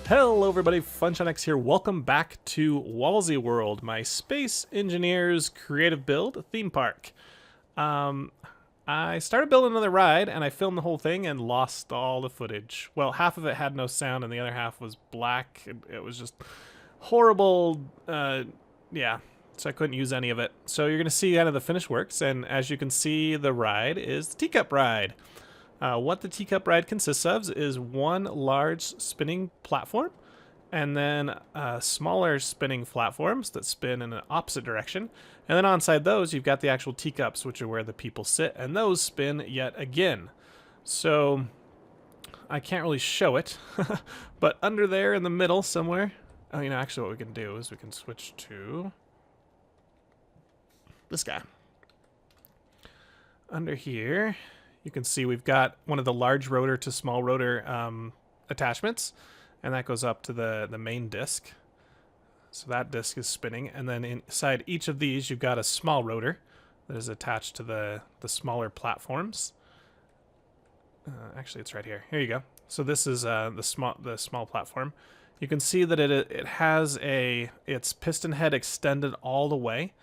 Hello everybody, FunshineX here. Welcome back to WallSE World, my Space Engineers Creative Build theme park. I started building another ride and I filmed the whole thing and lost all the footage. Well, half of it had no sound and the other half was black. It was just horrible, yeah, so I couldn't use any of it. So you're going to see kind of the finished works, and as you can see, the ride is the Teacup Ride. What the Teacup Ride consists of is one large spinning platform and then smaller spinning platforms that spin in an opposite direction. And then onside those, you've got the actual teacups, which are where the people sit, and those spin yet again. So I can't really show it, but under there in the middle somewhere, oh, you know, actually what we can do is we can switch to this guy. Under here, you can see we've got one of the large rotor to small rotor attachments, and that goes up to the main disc. So that disc is spinning, and then inside each of these you've got a small rotor that is attached to the smaller platforms. Actually, it's right here. Here you go. So this is the small platform. You can see that it has its piston head extended all the way,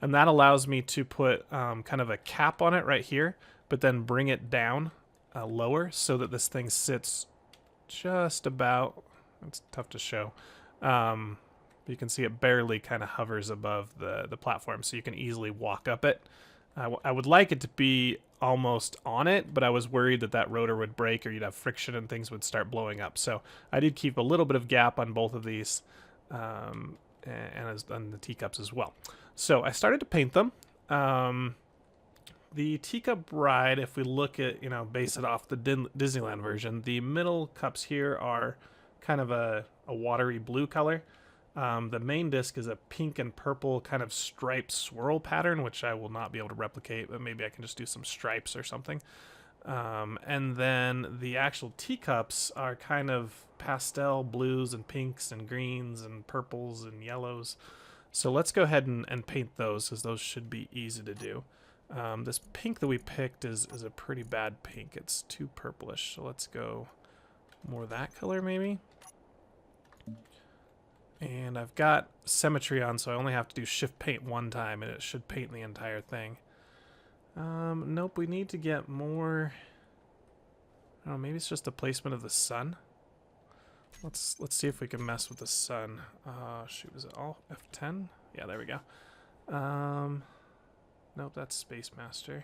and that allows me to put kind of a cap on it right here, but then bring it down lower so that this thing sits just about, it's tough to show, you can see it barely kind of hovers above the platform, so you can easily walk up it. I would like it to be almost on it, but I was worried that that rotor would break or you'd have friction and things would start blowing up. So I did keep a little bit of gap on both of these, and on the teacups as well. So I started to paint them. The Teacup Ride, if we look at, base it off the Disneyland version, the middle cups here are kind of a watery blue color. The main disc is a pink and purple kind of striped swirl pattern, which I will not be able to replicate, but maybe I can just do some stripes or something. And then the actual teacups are kind of pastel blues and pinks and greens and purples and yellows. So let's go ahead and paint those, because those should be easy to do. This pink that we picked is a pretty bad pink. It's too purplish, so let's go more that color maybe. And I've got symmetry on, so I only have to do shift paint one time and it should paint the entire thing. Nope, we need to get more. I don't know, maybe it's just the placement of the sun. Let's see if we can mess with the sun. Shoot, is it all F10? Yeah, there we go. Nope, that's Space Master.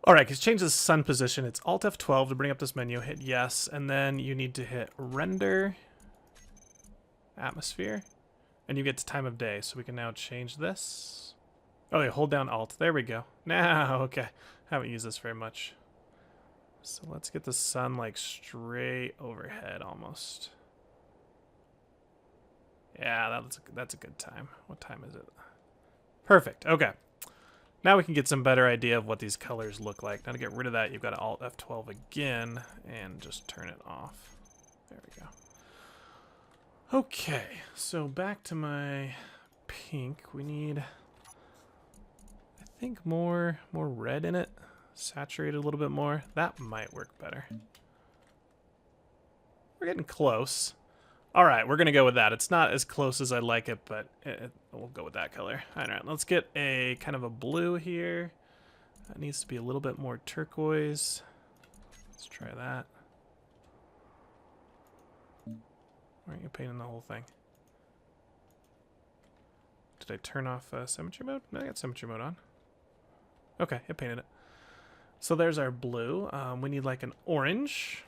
Alright, because change the sun position. It's Alt F12 to bring up this menu. Hit yes, and then you need to hit Render Atmosphere, and you get to time of day. So we can now change this. Oh, yeah, hold down Alt. There we go. Now, okay. Haven't used this very much. So let's get the sun like straight overhead almost. Yeah, that's a good time. What time is it? Perfect. Okay. Now we can get some better idea of what these colors look like. Now to get rid of that, you've got to Alt F12 again and just turn it off. There we go. Okay, so back to my pink. We need, I think, more red in it. Saturate a little bit more. That might work better. We're getting close. All right, we're gonna go with that. It's not as close as I like it, but we'll go with that color. All right, let's get a kind of a blue here. That needs to be a little bit more turquoise. Let's try that. Why aren't you painting the whole thing? Did I turn off symmetry mode? No, I got symmetry mode on. Okay, it painted it. So there's our blue. We need like an orange.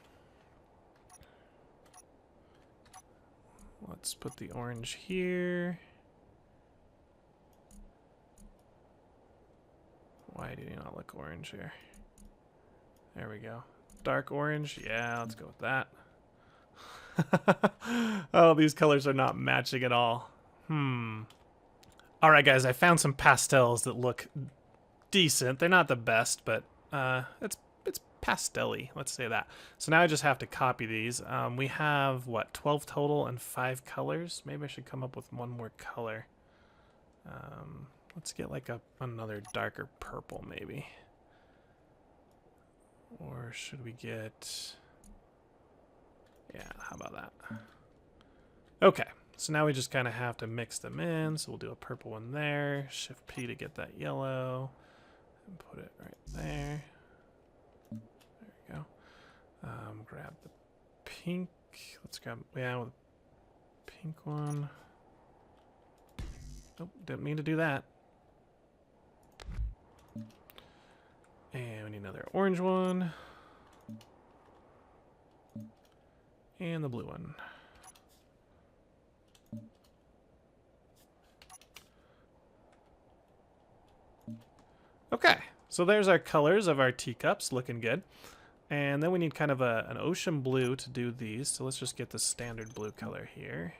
Let's put the orange here. Why do you not look orange here? There we go. Dark orange. Yeah, let's go with that. Oh, these colors are not matching at all. Alright guys, I found some pastels that look decent. They're not the best, but it's pastel-y, let's say that. So now I just have to copy these. We have, what, 12 total and 5 colors? Maybe I should come up with one more color. Let's get like another darker purple, maybe. Or should we get... Yeah, how about that? Okay, so now we just kind of have to mix them in. So we'll do a purple one there. Shift P to get that yellow. And put it right there. There we go. Grab the pink. Let's grab, yeah, with the pink one. Oh, didn't mean to do that. And we need another orange one. And the blue one. Okay, so there's our colors of our teacups, looking good. And then we need kind of an ocean blue to do these. So let's just get the standard blue color here.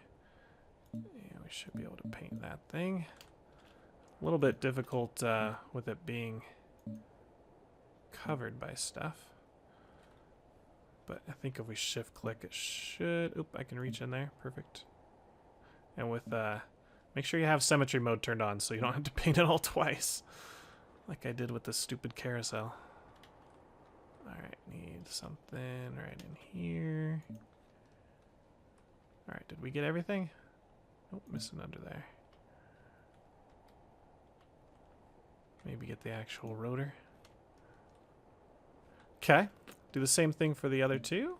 And we should be able to paint that thing. A little bit difficult with it being covered by stuff. But I think if we shift click, it should... Oop, I can reach in there. Perfect. And with... make sure you have symmetry mode turned on so you don't have to paint it all twice. Like I did with the stupid carousel. Alright, need something right in here. Alright, did we get everything? Oh, missing under there. Maybe get the actual rotor. Okay, do the same thing for the other two.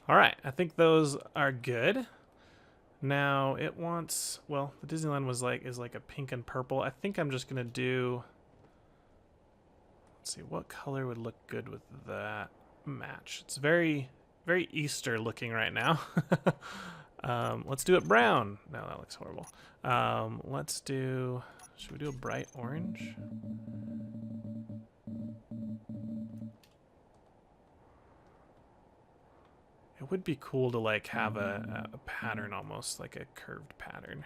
Alright, I think those are good. Now it wants, well, the Disneyland is like a pink and purple. I think I'm just gonna do, let's see, what color would look good with that match? It's very, very Easter looking right now. Let's do it brown. No, that looks horrible. Let's do, should we do a bright orange? It would be cool to like have a pattern, almost like a curved pattern.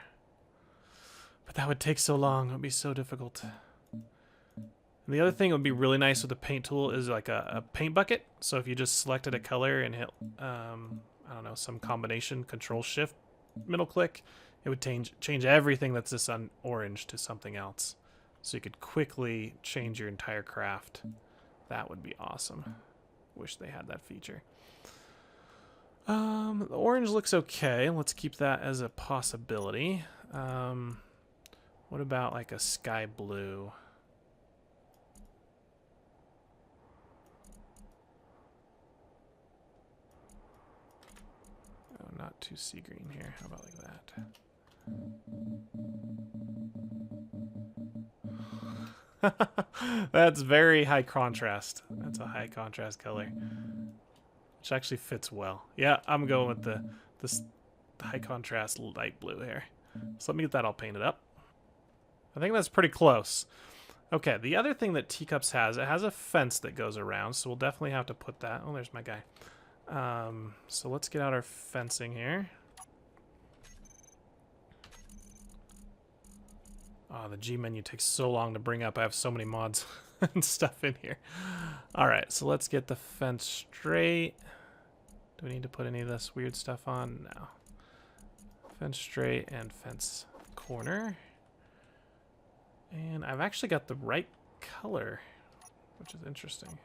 But that would take so long. It would be so difficult. And the other thing that would be really nice with the paint tool is like a paint bucket. So if you just selected a color and hit, I don't know, some combination, Control Shift, middle click, it would change everything that's this on orange to something else. So you could quickly change your entire craft. That would be awesome. Wish they had that feature. The orange looks okay. Let's keep that as a possibility. What about like a sky blue? Oh, not too sea green here. How about like that? That's very high contrast. That's a high contrast color. Which actually fits well. Yeah, I'm going with the high contrast light blue here. So let me get that all painted up. I think that's pretty close. Okay, the other thing that Teacups has, it has a fence that goes around, so we'll definitely have to put that. Oh, there's my guy. So let's get out our fencing here. Oh, the G menu takes so long to bring up. I have so many mods and stuff in here. All right, so let's get the fence straight. Do we need to put any of this weird stuff on? No. Fence straight and fence corner. And I've actually got the right color, which is interesting.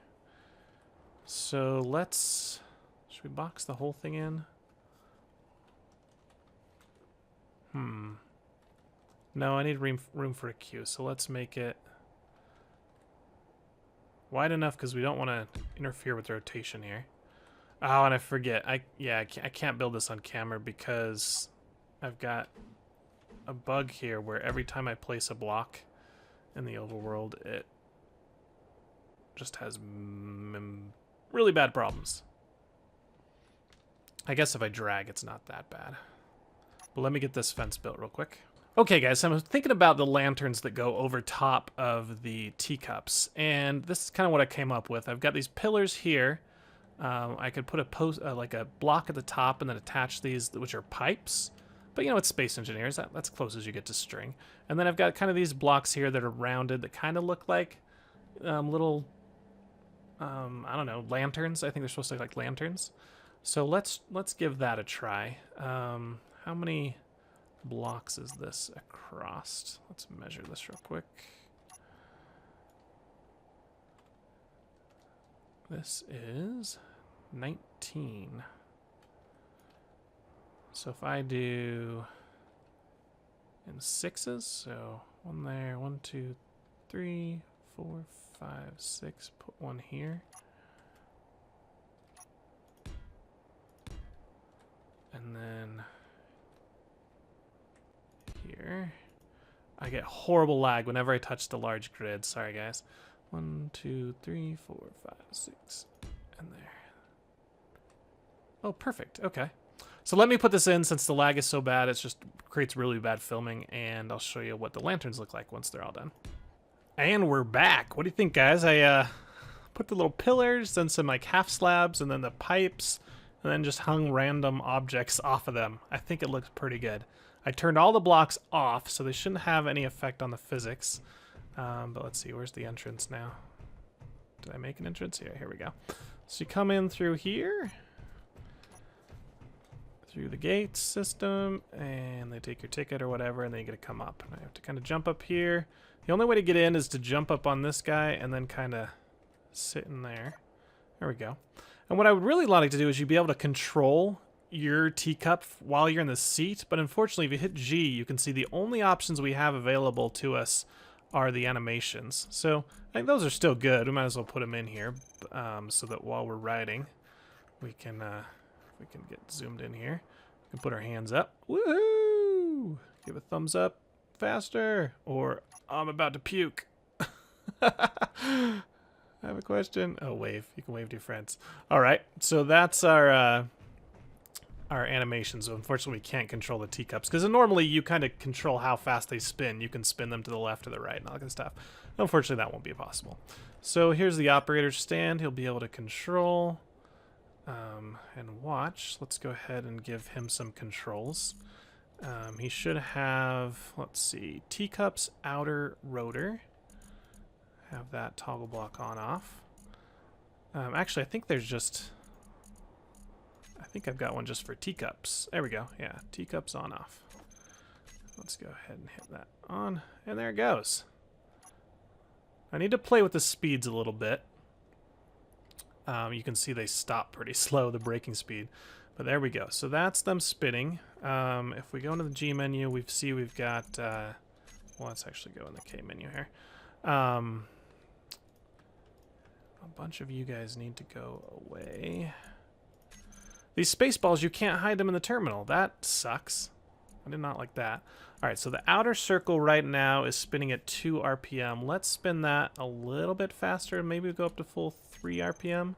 So let's... Should we box the whole thing in? No, I need room for a queue, so let's make it wide enough because we don't want to interfere with rotation here. Oh, and I forget. I can't build this on camera because I've got a bug here where every time I place a block in the overworld, it just has really bad problems. I guess if I drag, it's not that bad. But let me get this fence built real quick. Okay, guys, so I'm thinking about the lanterns that go over top of the teacups, and this is kind of what I came up with. I've got these pillars here. I could put a post, like a block at the top, and then attach these, which are pipes. But you know, it's Space Engineers. That's close as you get to string. And then I've got kind of these blocks here that are rounded that kind of look like little, I don't know, lanterns. I think they're supposed to look like lanterns. So let's give that a try. How many blocks is this across? Let's measure this real quick. This is 19. So if I do in sixes, so one there, 1, 2, 3, 4, 5, 6, put one here. And then here. I get horrible lag whenever I touch the large grid. Sorry, guys. 1, 2, 3, 4, 5, 6, and there. Oh, perfect. Okay. So let me put this in since the lag is so bad. It just creates really bad filming, and I'll show you what the lanterns look like once they're all done. And we're back. What do you think, guys? I put the little pillars, then some like half slabs, and then the pipes, and then just hung random objects off of them. I think it looks pretty good. I turned all the blocks off, so they shouldn't have any effect on the physics. But let's see, where's the entrance now? Did I make an entrance? Here we go. So you come in through here, through the gate system, and they take your ticket or whatever, and then you get to come up. And I have to kind of jump up here. The only way to get in is to jump up on this guy and then kind of sit in there. There we go. And what I would really like to do is you'd be able to control your teacup while you're in the seat, but unfortunately if you hit G, you can see the only options we have available to us are the animations. So I think those are still good. We might as well put them in here so that while we're riding, we can get zoomed in here. We can put our hands up. Woohoo! Give a thumbs up faster, or I'm about to puke. I have a question. Oh, wave. You can wave to your friends. All right, so that's our animations. So unfortunately, we can't control the teacups because normally you kind of control how fast they spin. You can spin them to the left or the right and all that kind of stuff. Unfortunately, that won't be possible. So here's the operator's stand. He'll be able to control and watch. Let's go ahead and give him some controls. He should have, let's see, teacups outer rotor. Have that toggle block on off. Actually, I think there's just, I think I've got one just for teacups. There we go. Yeah, teacups on off. Let's go ahead and hit that on, and there it goes. I need to play with the speeds a little bit. You can see they stop pretty slow, the braking speed. But there we go. So that's them spinning. If we go into the G menu, we've got, well, let's actually go in the K menu here. A bunch of you guys need to go away. These space balls, you can't hide them in the terminal. That sucks. I did not like that. All right, so the outer circle right now is spinning at 2 RPM. Let's spin that a little bit faster. Maybe go up to full 3 RPM.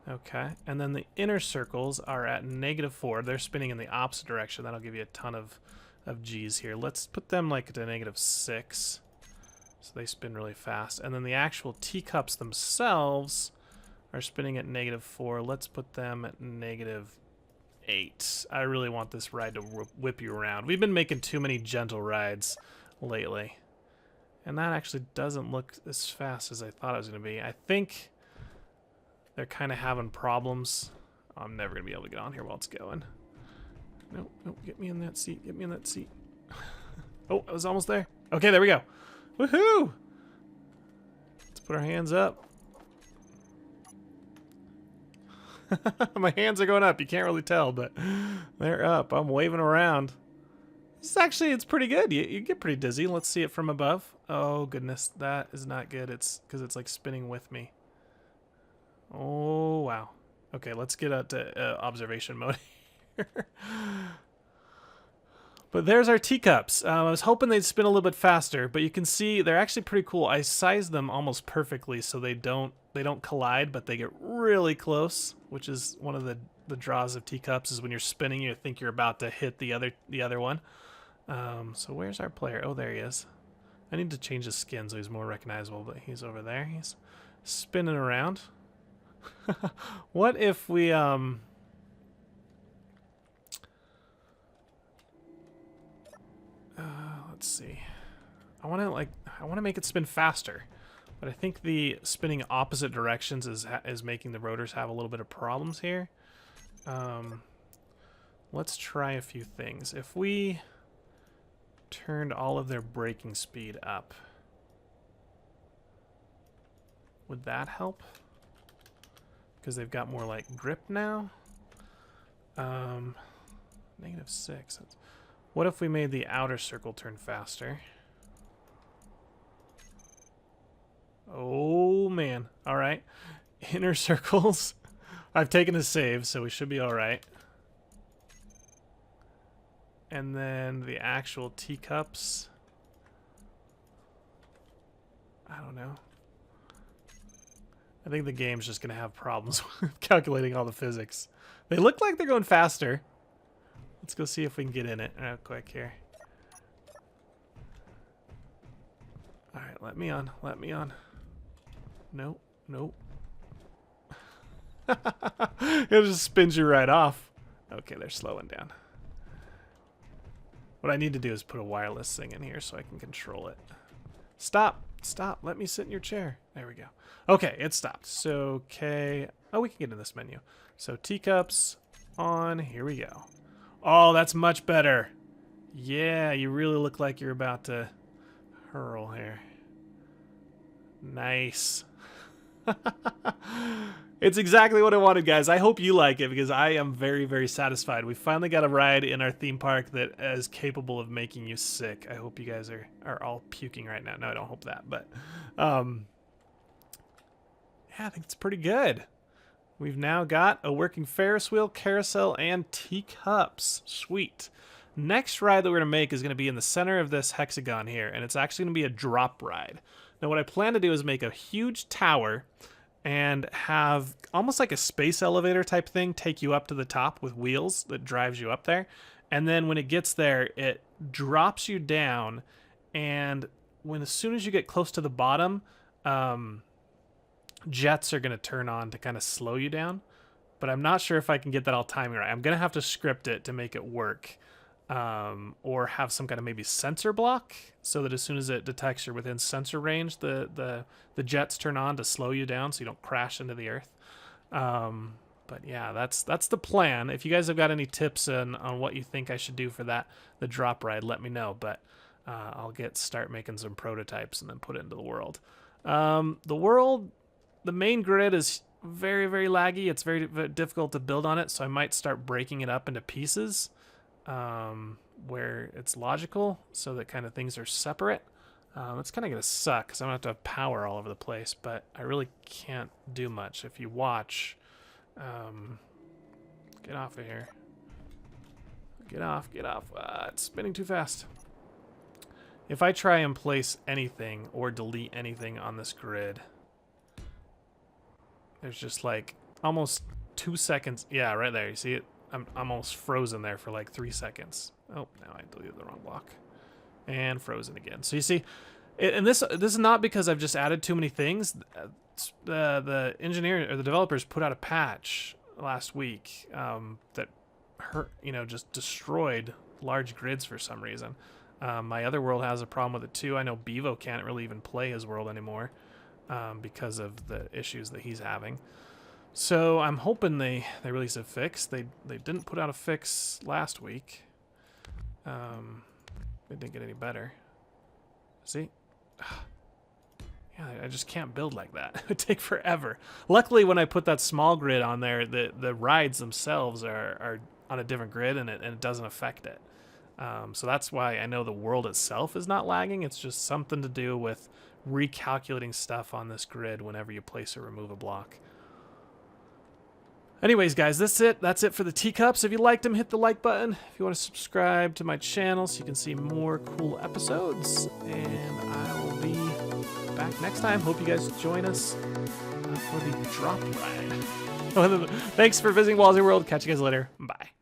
Okay, and then the inner circles are at -4. They're spinning in the opposite direction. That'll give you a ton of G's here. Let's put them like at a -6. So they spin really fast. And then the actual teacups themselves are spinning at -4. Let's put them at -8. I really want this ride to whip you around. We've been making too many gentle rides lately. And that actually doesn't look as fast as I thought it was going to be. I think they're kind of having problems. I'm never going to be able to get on here while it's going. No, no, get me in that seat. Get me in that seat. Oh, I was almost there. Okay, there we go. Woohoo! Let's put our hands up. My hands are going up. You can't really tell, but they're up. I'm waving around. This is actually, it's pretty good. You get pretty dizzy. Let's see it from above. Oh, goodness. That is not good. It's because it's like spinning with me. Oh, wow. Okay, let's get out to observation mode here. But there's our teacups. I was hoping they'd spin a little bit faster, but you can see they're actually pretty cool. I sized them almost perfectly so they don't collide, but they get really close, which is one of the draws of teacups is when you're spinning, you think you're about to hit the other one. So where's our player? Oh, there he is. I need to change his skin so he's more recognizable, but he's over there. He's spinning around. What if we let's see. I want to make it spin faster, but I think the spinning opposite directions is making the rotors have a little bit of problems here. Let's try a few things. If we turned all of their braking speed up, would that help? Because they've got more like grip now. -6. What if we made the outer circle turn faster? Oh, man. All right. Inner circles. I've taken a save, so we should be all right. And then the actual teacups. I don't know. I think the game's just going to have problems with calculating all the physics. They look like they're going faster. Let's go see if we can get in it real quick here. All right, let me on. Let me on. Nope. Nope. It just spins you right off. Okay, they're slowing down. What I need to do is put a wireless thing in here so I can control it. Stop. Stop. Let me sit in your chair. There we go. Okay, it stopped. So, okay. Oh, we can get in this menu. So, teacups on. Here we go. Oh, that's much better. Yeah, you really look like you're about to hurl here. Nice. It's exactly what I wanted, guys. I hope you like it because I am very, very satisfied. We finally got a ride in our theme park that is capable of making you sick. I hope you guys are all puking right now. No, I don't hope that, but yeah, I think it's pretty good. We've now got a working Ferris wheel, carousel, and teacups. Sweet. Next ride that we're going to make is going to be in the center of this hexagon here, and it's actually going to be a drop ride. Now, what I plan to do is make a huge tower and have almost like a space elevator type thing take you up to the top with wheels that drives you up there. And then when it gets there, it drops you down. And as soon as you get close to the bottom, jets are going to turn on to kind of slow you down. But I'm not sure if I can get that all timing right. I'm going to have to script it to make it work. Or have some kind of maybe sensor block so that as soon as it detects you're within sensor range, the jets turn on to slow you down so you don't crash into the earth. But yeah, that's the plan. If you guys have got any tips on what you think I should do for the drop ride, let me know. But I'll start making some prototypes and then put it into the world. The main grid is very, very laggy. It's very, very difficult to build on it, so I might start breaking it up into pieces. Where it's logical so that kind of things are separate. It's kind of going to suck because I'm going to have power all over the place, but I really can't do much. If you watch, get off of here. Get off. It's spinning too fast. If I try and place anything or delete anything on this grid, there's just like almost 2 seconds. Yeah, right there. You see it? I'm almost frozen there for like 3 seconds. Oh, now I deleted the wrong block. And frozen again. So you see, and this is not because I've just added too many things. The engineer or the developers put out a patch last week that just destroyed large grids for some reason. My other world has a problem with it too. I know Bevo can't really even play his world anymore because of the issues that he's having. So I'm hoping they release a fix. They didn't put out a fix last week. It didn't get any better. See? Yeah, I just can't build like that. It would take forever. Luckily, when I put that small grid on there, the rides themselves are on a different grid and it doesn't affect it. So that's why I know the world itself is not lagging. It's just something to do with recalculating stuff on this grid whenever you place or remove a block. Anyways, guys, that's it. That's it for the teacups. If you liked them, hit the like button. If you want to subscribe to my channel so you can see more cool episodes. And I will be back next time. Hope you guys join us for the drop ride. Thanks for visiting WallSE World. Catch you guys later. Bye.